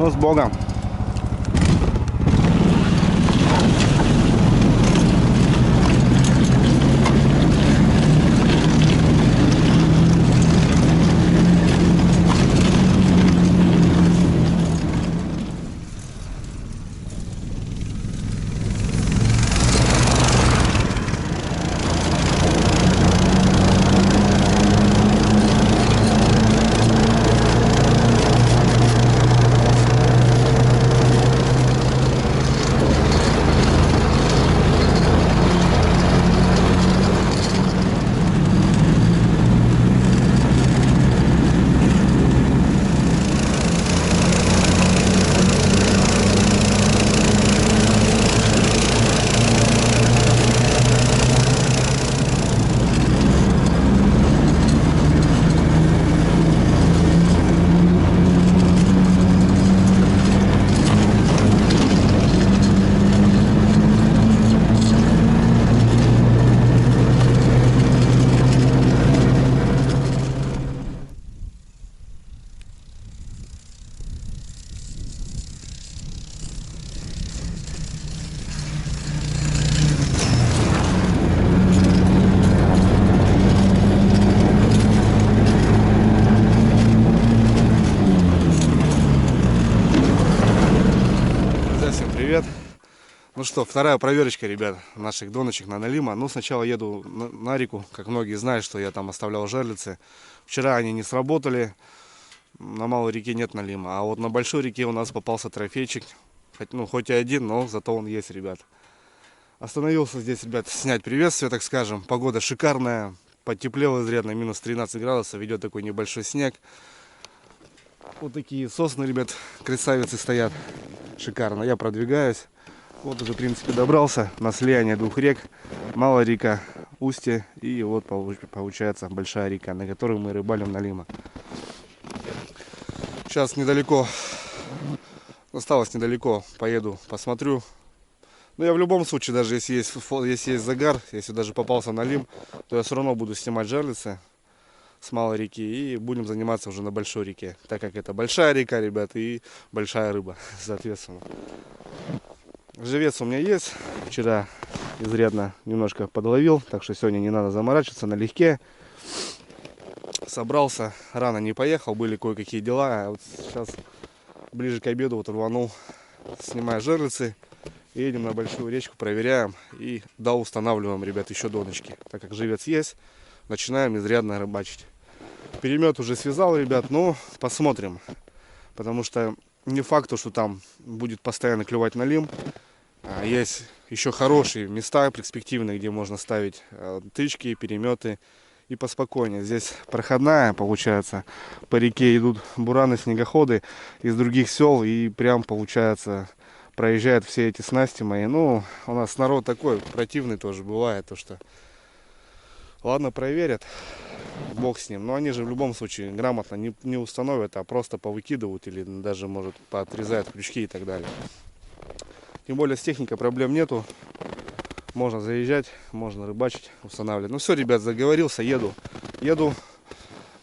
Ну, с Богом. Привет. Ну что, вторая проверочка, ребят, наших доночек на налима. Ну, сначала еду на реку, как многие знают, что я там оставлял жерлицы. Вчера они не сработали, на малой реке нет налима. А вот на большой реке у нас попался трофейчик. Хоть и один, но зато он есть, ребят. Остановился здесь, ребят, снять приветствие, так скажем. Погода шикарная, потеплело изрядно, минус 13 градусов, идет такой небольшой снег. Вот такие сосны, ребят, красавицы стоят. Шикарно. Я продвигаюсь. Вот уже, в принципе, добрался на слияние двух рек. Малая река, устье, и вот получается большая река, на которой мы рыбалим налима. Сейчас недалеко, осталось недалеко, поеду, посмотрю. Но я в любом случае, даже если есть загар, если даже попался налим, то я все равно буду снимать жерлицы с малой реки и будем заниматься уже на большой реке, так как это большая река, ребят, и большая рыба, соответственно. Живец у меня есть, вчера изрядно немножко подловил, так что сегодня не надо заморачиваться, налегке. Собрался, рано не поехал, были кое-какие дела, а вот сейчас ближе к обеду вот рванул, снимаю жерлицы, едем на большую речку, проверяем и устанавливаем, ребят, еще доночки, так как живец есть, начинаем изрядно рыбачить. Перемет уже связал, ребят, но посмотрим. Потому что не факт, что там будет постоянно клевать налим. Есть еще хорошие места перспективные, где можно ставить тычки, переметы и поспокойнее. Здесь проходная, получается. По реке идут бураны, снегоходы из других сел. И прям, получается, проезжают все эти снасти мои. Ну, у нас народ такой противный тоже бывает. То что... Ладно, проверят. Бог с ним. Но они же в любом случае грамотно не установят, а просто повыкидывают или даже, может, поотрезают крючки и так далее. Тем более с техникой проблем нету. Можно заезжать, можно рыбачить, устанавливать. Ну все, ребят, заговорился, еду.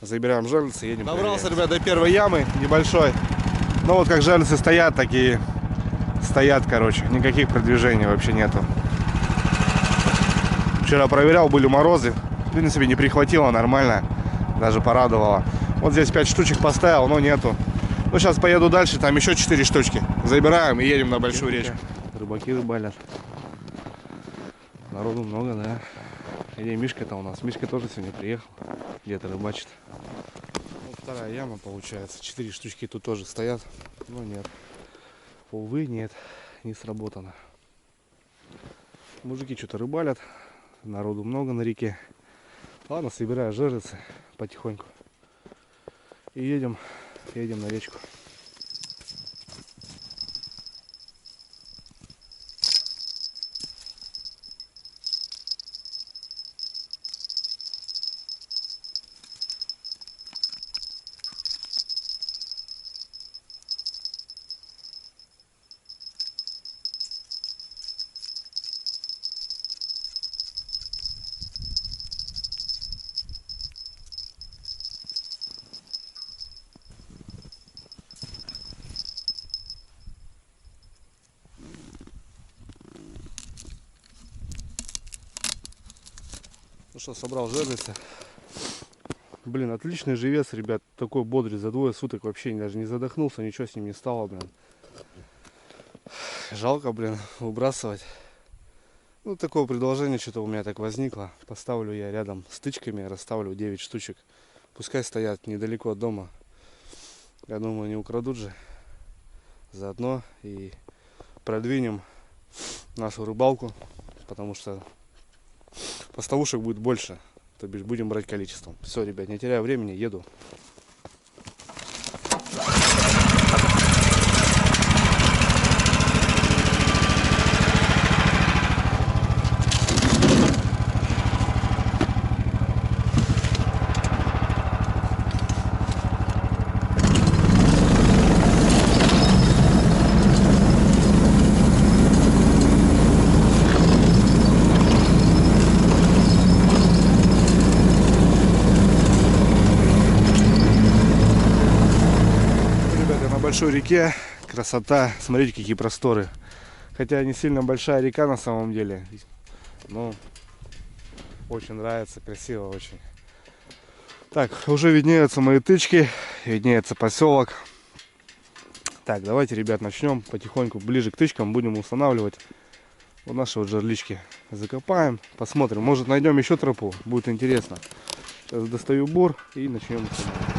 Забираем жерлицы, едем. Добрался, ребят, до первой ямы небольшой. Ну вот как жерлицы стоят, такие стоят, короче. Никаких продвижений вообще нету. Вчера проверял, были морозы. В принципе, не прихватило, нормально. Даже порадовало. Вот здесь 5 штучек поставил, но нету. Ну, сейчас поеду дальше, там еще 4 штучки. Забираем и едем на большую речку. Рыбаки рыбалят. Народу много, да. Где Мишка-то у нас? Мишка тоже сегодня приехал. Где-то рыбачит. Вот вторая яма получается. 4 штучки тут тоже стоят. Но нет. Увы, нет. Не сработано. Мужики что-то рыбалят. Народу много на реке. Ладно, собираю жерлицы потихоньку. И едем на речку. что, собрал жерлицы. Блин, отличный живец, ребят. Такой бодрый, за 2 суток вообще даже не задохнулся, ничего с ним не стало, блин. Жалко, блин, выбрасывать. Ну, такое предложение что-то у меня так возникло. Поставлю я рядом с тычками, расставлю 9 штучек. Пускай стоят недалеко от дома. Я думаю, не украдут же. Заодно и продвинем нашу рыбалку, потому что поставушек будет больше. То бишь будем брать количеством. Все, ребят, не теряю времени, еду. Большой реке, красота, смотрите, какие просторы. Хотя не сильно большая река на самом деле, но очень нравится, красиво очень. Так, уже виднеются мои тычки, виднеется поселок. Так, давайте, ребят, начнем потихоньку ближе к тычкам, будем устанавливать вот наши вот жерлички. Закопаем, посмотрим, может найдем еще тропу, будет интересно. Сейчас достаю бур и начнем устанавливать.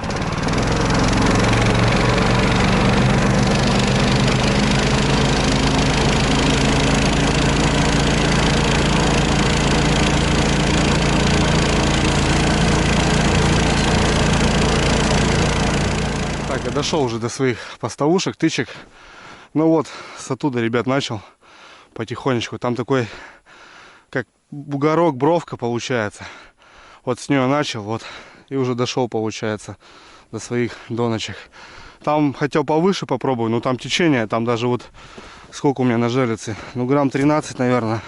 Я дошел уже до своих поставушек, тычек. Ну вот, с оттуда, ребят, начал потихонечку. Там такой, как бугорок, бровка получается. Вот с нее начал, вот. И уже дошел, получается, до своих доночек. Там хотел повыше попробую, но там течение, там даже вот сколько у меня на жерлице. Ну, грамм 13, наверное,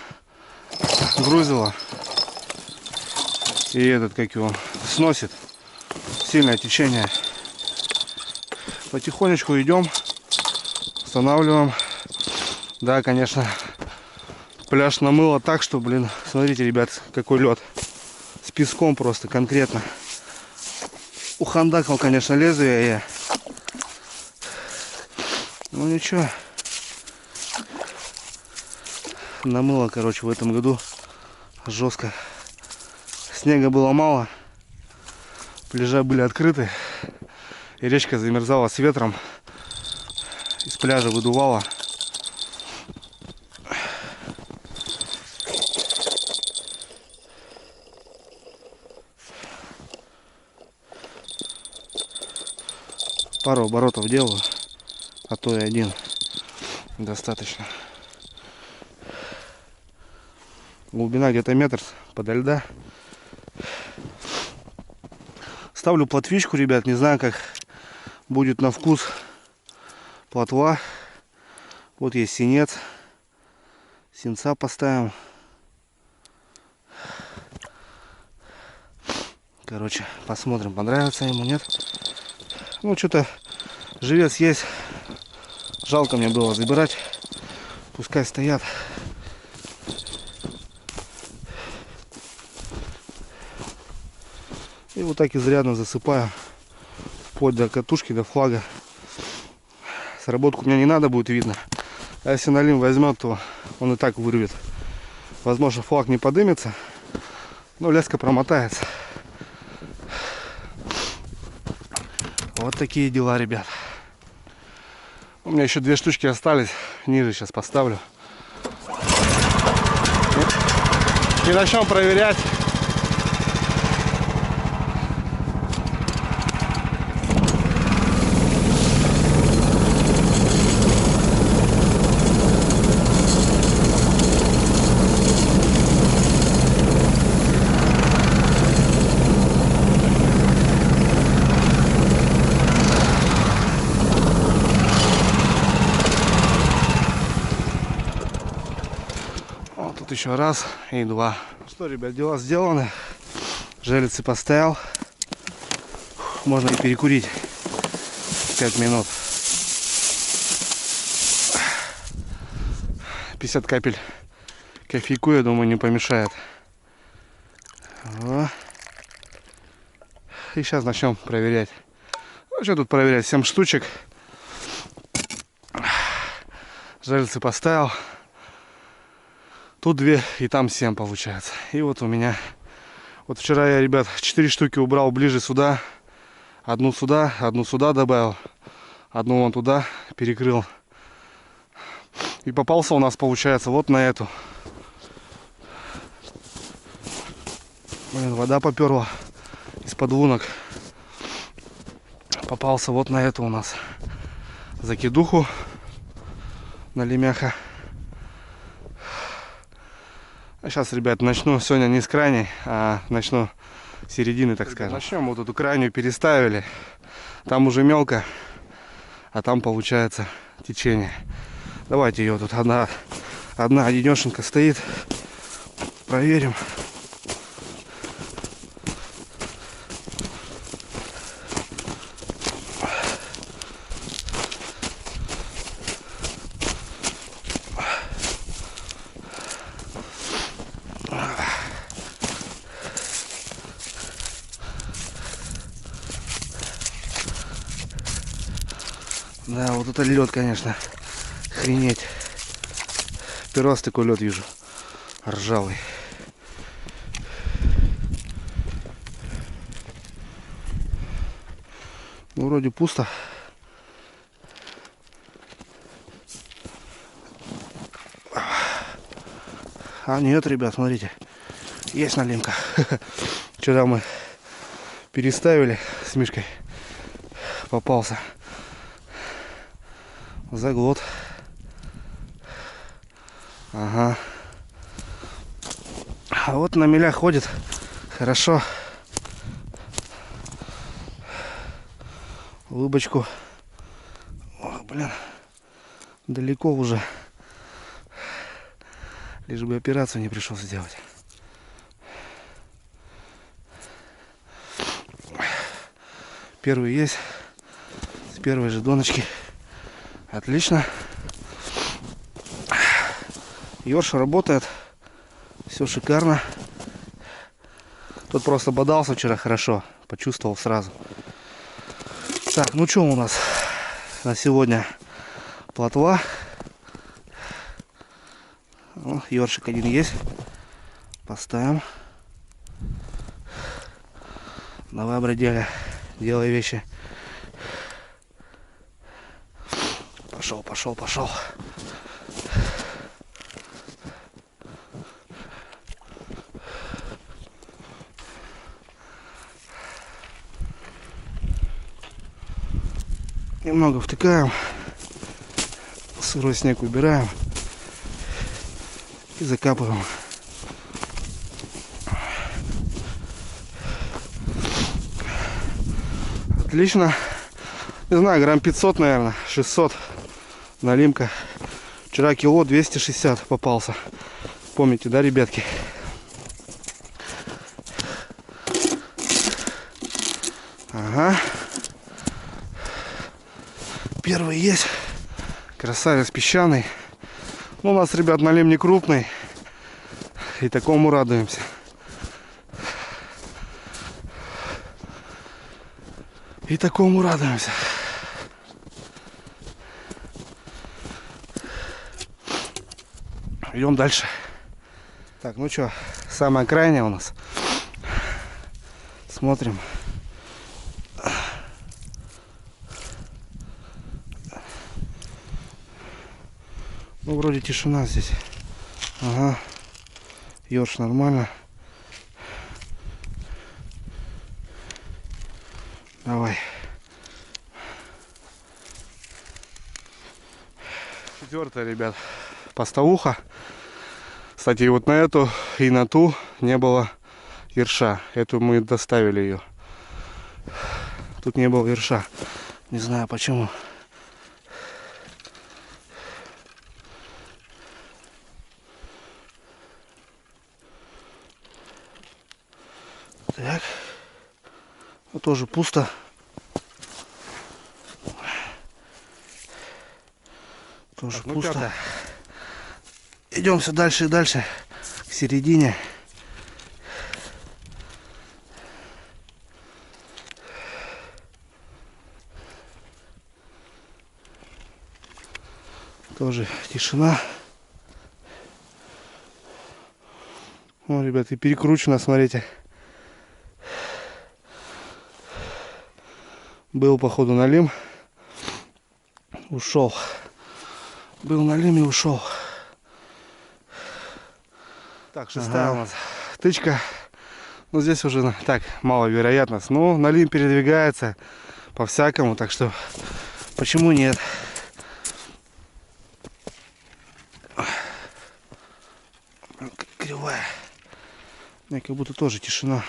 грузило. И этот, как его, сносит. Сильное течение. Потихонечку идем, устанавливаем. Да, конечно, пляж намыло так, что, блин, смотрите, ребят, какой лед. С песком просто, конкретно. Ухандакал, конечно, лезвие я. Ну ничего. Намыло, короче, в этом году жестко. Снега было мало. Пляжи были открыты. И речка замерзала с ветром. Из пляжа выдувала. Пару оборотов делаю, а то и один достаточно. Глубина где-то метр подо льда. Ставлю плотвичку, ребят, не знаю, как будет на вкус плотва. Вот есть синец. Синца поставим. Короче, посмотрим, понравится ему, нет. Ну, что-то живец есть. Жалко мне было забирать. Пускай стоят. И вот так изрядно засыпаю. Вплоть до катушки, до флага. Сработку у меня не надо будет видно. А если налим возьмет, то он и так вырвет. Возможно, флаг не подымется, но леска промотается. Вот такие дела, ребят. У меня еще 2 штучки остались. Ниже сейчас поставлю. И начнем проверять. Еще раз и 2. Что, ребят, дела сделаны. Жерлицы поставил. Можно и перекурить 5 минут. 50 капель кофейку, я думаю, не помешает. О. И сейчас начнем проверять. Ну, что тут проверять? 7 штучек. Жерлицы поставил. Тут 2 и там 7 получается. И вот у меня... Вот вчера я, ребят, 4 штуки убрал ближе сюда. Одну сюда добавил. Одну вон туда перекрыл. И попался у нас, получается, вот на эту. Блин, вода поперла из-под лунок. Попался вот на эту у нас закидуху. На лемяха. А сейчас, ребят, начну сегодня не с крайней, а начну с середины, так скажем. Начнем. Вот эту крайнюю переставили. Там уже мелко, а там получается течение. Давайте ее тут одна одинешенька стоит. Проверим. Да, вот это лед, конечно. Охренеть. Первый раз такой лед вижу. Ржавый. Ну, вроде пусто. А нет, ребят, смотрите. Есть налимка. Вчера мы переставили с Мишкой. Попался. Заглот. Ага. А вот на меля ходит. Хорошо. Улыбочку. Ох, блин. Далеко уже. Лишь бы операцию не пришлось сделать. Первый есть. С первой же доночки. Отлично. Ёрш работает. Все шикарно. Тут просто бодался вчера хорошо. Почувствовал сразу. Так, ну что у нас на сегодня? Плотва. Ну, ёршик один есть. Поставим. Давай, бродяга, делай вещи. Пошел. Немного втыкаем. Сырой снег убираем. И закапываем. Отлично. Не знаю, грамм 500, наверное, 600. Налимка. Вчера кило 260 попался. Помните, да, ребятки? Ага. Первый есть. Красавец песчаный. Ну, у нас, ребят, налим не крупный. И такому радуемся. Идем дальше. Так, ну что, самая крайняя у нас. Смотрим. Ну, вроде тишина здесь. Ага. Ёрш нормально. Давай. Четвертая, ребят, поставуха. Кстати, вот на эту и на ту не было ерша. Эту мы доставили ее. Тут не было ерша. Не знаю почему. Так. Вот тоже пусто. Тоже так, пусто. Ну, идем все дальше и дальше к середине. Тоже тишина. О, ребят, и перекручено, смотрите. Был, походу, налим. Ушел. Был налим и ушел. Так, шестая у нас тычка. Ну, здесь уже так, маловероятность. Но налим передвигается по-всякому, так что почему нет? Кривая. И как будто тоже тишина.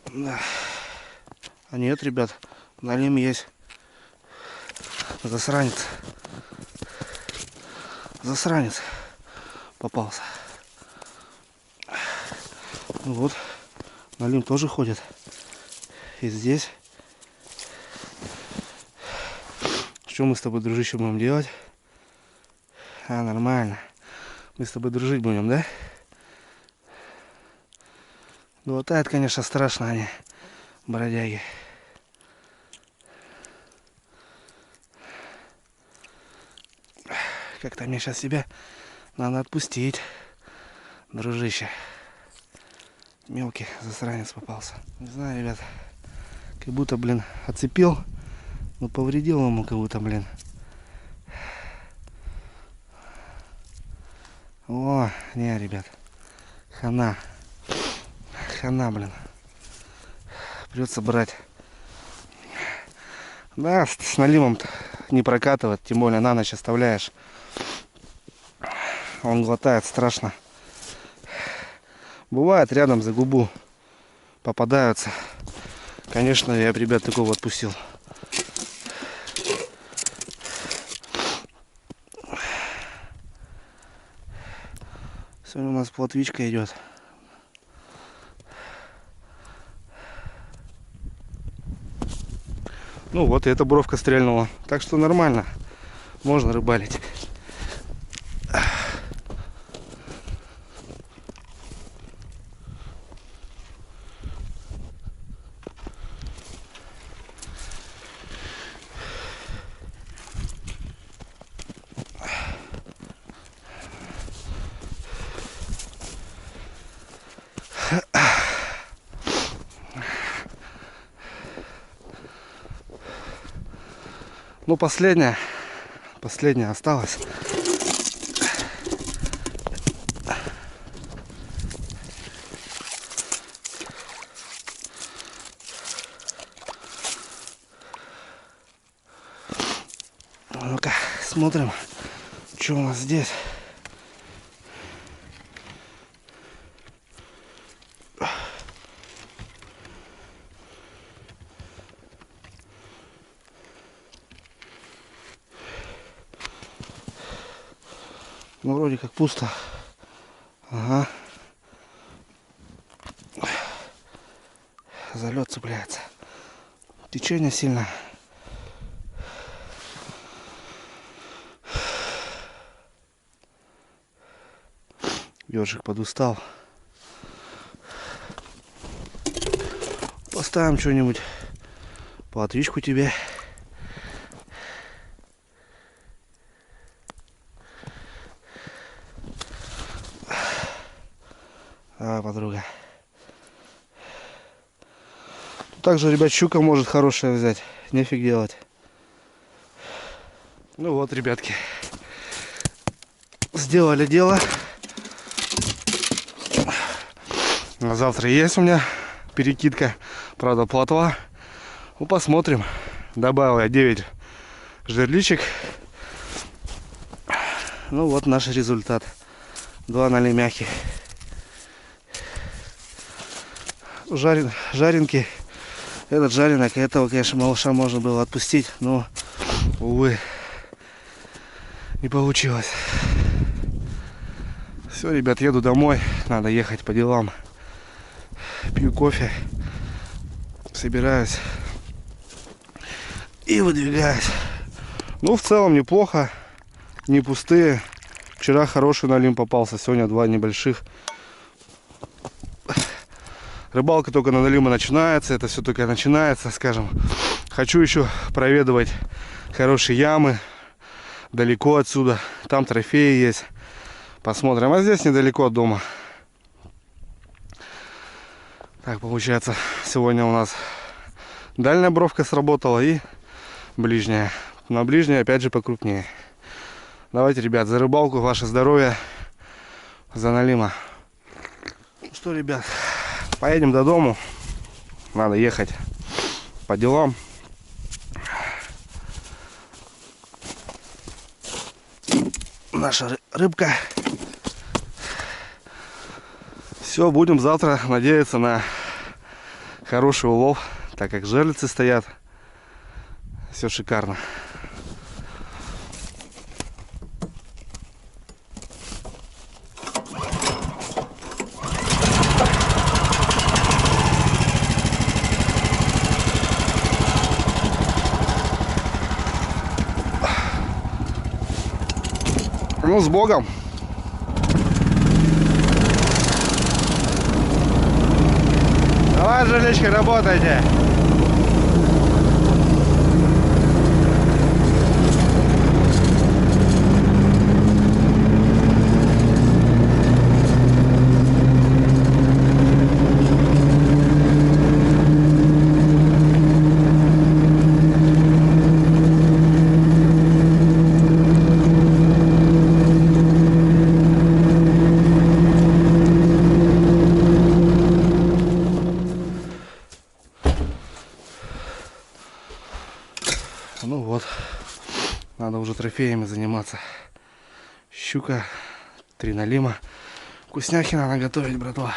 Да. А нет, ребят, налим есть. Засранец. Засранец попался. Ну вот, налим тоже ходит. И здесь. Что мы с тобой, дружище, будем делать? А, нормально. Мы с тобой дружить будем, да? Глотают, конечно, страшно они, бродяги. Как-то мне сейчас себя надо отпустить, дружище. Мелкий засранец попался. Не знаю, ребят, как будто, блин, отцепил, но повредил ему как будто, блин. О, не, ребят, хана. Хана, блин. Придется брать. Да, с налимом не прокатывает, тем более на ночь оставляешь. Он глотает страшно. Бывает, рядом за губу попадаются. Конечно, я бы, ребят, такого отпустил. Сегодня у нас плотвичка идет. Ну вот, и эта бровка стрельнула. Так что нормально. Можно рыбалить. Ну, последняя осталась. Ну-ка, смотрим, что у нас здесь. Ну, вроде как пусто. Ага. За лед цепляется. Течение сильно. Ёжик подустал. Поставим что-нибудь. Плотвичку тебе. А, подруга. Также, ребят, щука может хорошая взять. Нефиг делать. Ну вот, ребятки. Сделали дело. На завтра есть у меня перекидка. Правда, плотва. Ну, посмотрим. Добавил я 9 жерличек. Ну вот наш результат. 2 налимяхи. Жаренки. Этот жаренок, этого, конечно, малыша можно было отпустить, но, увы, не получилось. Все, ребят, еду домой. Надо ехать по делам. Пью кофе. Собираюсь. И выдвигаюсь. Ну, в целом, неплохо. Не пустые. Вчера хороший налим попался. Сегодня 2 небольших. Рыбалка только на налима начинается, это все только начинается, скажем. Хочу еще проведывать хорошие ямы далеко отсюда. Там трофеи есть. Посмотрим. А здесь недалеко от дома. Так, получается, сегодня у нас дальняя бровка сработала и ближняя. На ближняя опять же покрупнее. Давайте, ребят, за рыбалку, ваше здоровье, за налима. Ну что, ребят, поедем до дому. Надо ехать по делам. Наша рыбка. Все, будем завтра надеяться на хороший улов, так как жерлицы стоят. Все шикарно. Ну, с Богом. Давай, жерличка, работайте. Ну вот, надо уже трофеями заниматься. Щука, 3 налима. Вкусняхи надо готовить, братва.